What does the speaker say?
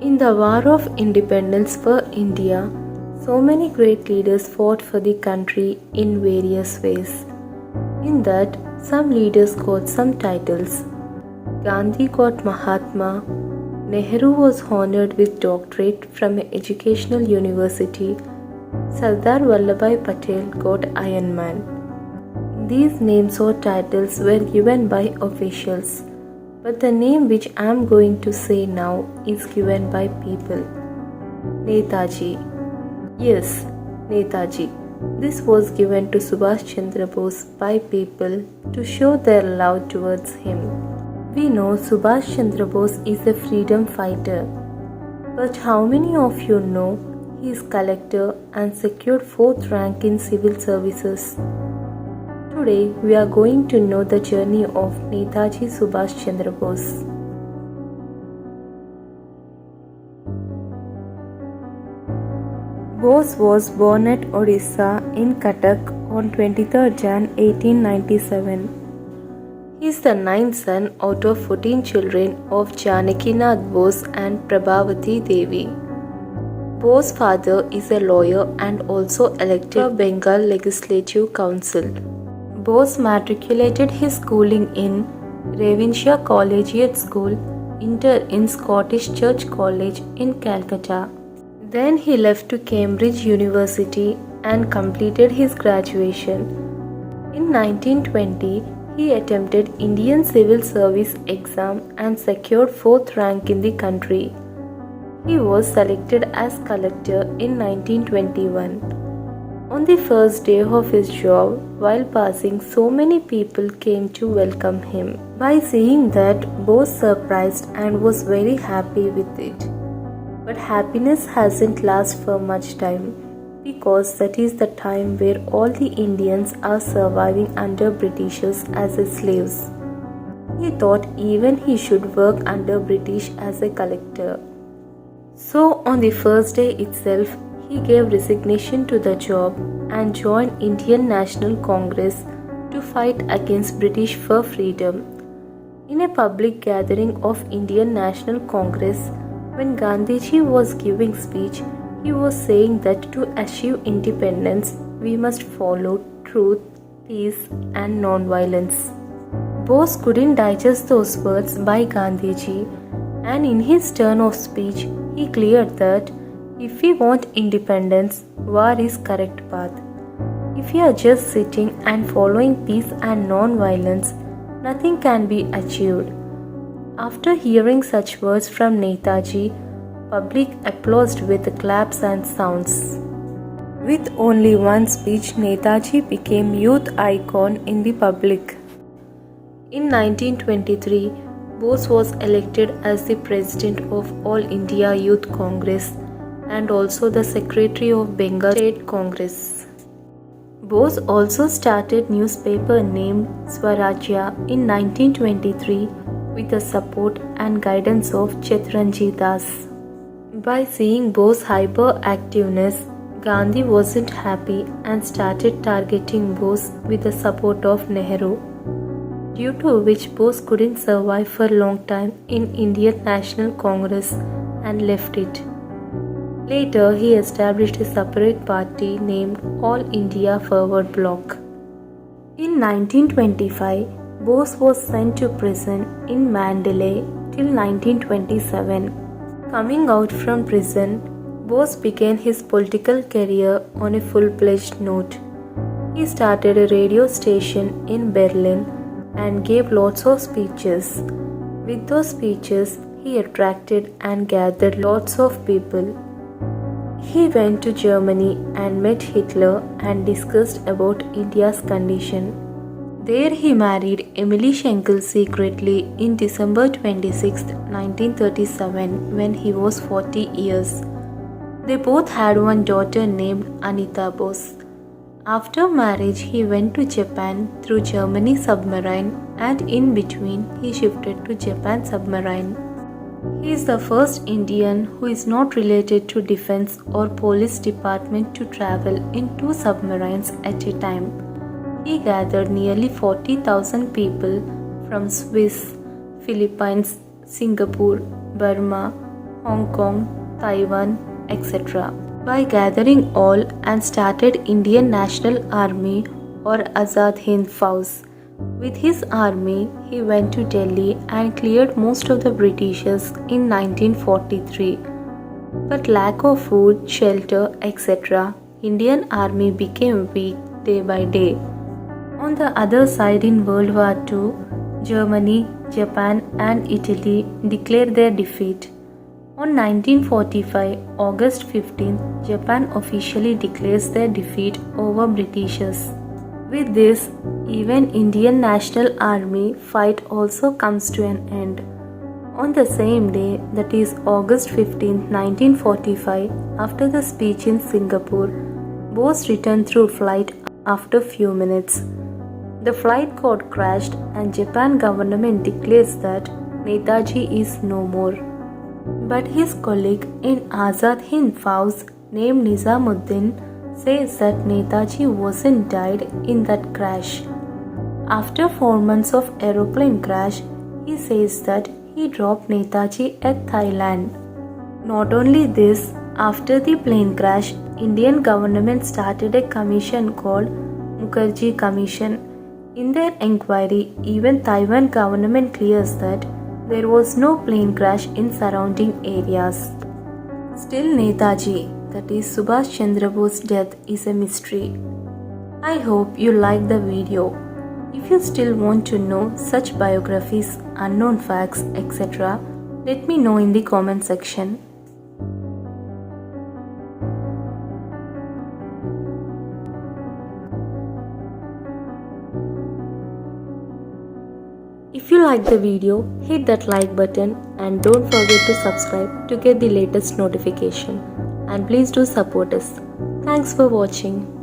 In the War of Independence for India, so many great leaders fought for the country in various ways. In that, some leaders got some titles. Gandhi got Mahatma, Nehru was honored with doctorate from an educational university, Sardar Vallabhbhai Patel got Iron Man. These names or titles were given by officials, but the name which I am going to say now is given by people. Netaji. Yes, Netaji. This was given to Subhash Chandra Bose by people to show their love towards him. We know Subhash Chandra Bose is a freedom fighter, but how many of you know he is collector and secured 4th rank in civil services? Today we are going to know the journey of Netaji Subhash Chandra Bose. Bose was born at Odisha in Cuttack on 23rd Jan 1897. He is the ninth son out of 14 children of Janakinath Bose and Prabhavati Devi. Bose's father is a lawyer and also elected to Bengal Legislative Council. Bose matriculated his schooling in Ravenshaw Collegiate School, entered in Scottish Church College in Calcutta. Then he left to Cambridge University and completed his graduation. In 1920, he attempted Indian Civil Service exam and secured 4th rank in the country. He was selected as collector in 1921. On the first day of his job, while passing, so many people came to welcome him. By seeing that, Bose surprised and was very happy with it. But happiness hasn't lasted for much time, because that is the time where all the Indians are surviving under Britishers as slaves. He thought even he should work under British as a collector. So on the first day itself, he gave resignation to the job and joined Indian National Congress to fight against British for freedom. In a public gathering of Indian National Congress, when Gandhiji was giving speech, he was saying that to achieve independence, we must follow truth, peace and non-violence. Bose couldn't digest those words by Gandhiji, and in his turn of speech, he cleared that if we want independence, war is correct path. If we are just sitting and following peace and non-violence, nothing can be achieved. After hearing such words from Netaji, public applauded with claps and sounds. With only one speech, Netaji became youth icon in the public. In 1923, Bose was elected as the president of All India Youth Congress and also the secretary of Bengal State Congress. Bose also started newspaper named Swarajya in 1923 with the support and guidance of Chetranji Das. By seeing Bose's hyperactiveness, Gandhi wasn't happy and started targeting Bose with the support of Nehru, due to which Bose couldn't survive for a long time in Indian National Congress and left it. Later, he established a separate party named All India Forward Bloc. In 1925, Bose was sent to prison in Mandalay till 1927. Coming out from prison, Bose began his political career on a full-fledged note. He started a radio station in Berlin and gave lots of speeches. With those speeches, he attracted and gathered lots of people. He went to Germany and met Hitler and discussed about India's condition. There he married Emily Schenkel secretly in December 26, 1937 when he was 40 years. They both had one daughter named Anita Bose. After marriage, he went to Japan through Germany submarine and in between he shifted to Japan submarine. He is the first Indian who is not related to defense or police department to travel in 2 submarines at a time. He gathered nearly 40,000 people from Swiss, Philippines, Singapore, Burma, Hong Kong, Taiwan, etc. by gathering all and started Indian National Army or Azad Hind Fauj. With his army, he went to Delhi and cleared most of the Britishers in 1943. But lack of food, shelter, etc., Indian army became weak day by day. On the other side, in World War II, Germany, Japan and Italy declared their defeat. On 1945, August 15, Japan officially declares their defeat over Britishers. With this, even Indian National Army fight also comes to an end. On the same day, that is August 15, 1945, after the speech in Singapore, Bose returned through flight after few minutes. The flight got crashed and Japan government declares that Netaji is no more. But his colleague in Azad Hind Fauj named Nizamuddin says that Netaji wasn't died in that crash. After 4 months of aeroplane crash, he says that he dropped Netaji at Thailand. Not only this, after the plane crash, Indian government started a commission called Mukherjee Commission. In their inquiry, even Taiwan government clears that there was no plane crash in surrounding areas. Still Netaji, that is Subhash Chandra Bose's death, is a mystery. I hope you liked the video. If you still want to know such biographies, unknown facts, etc., let me know in the comment section. If you like the video, hit that like button and don't forget to subscribe to get the latest notification. And please do support us. Thanks for watching.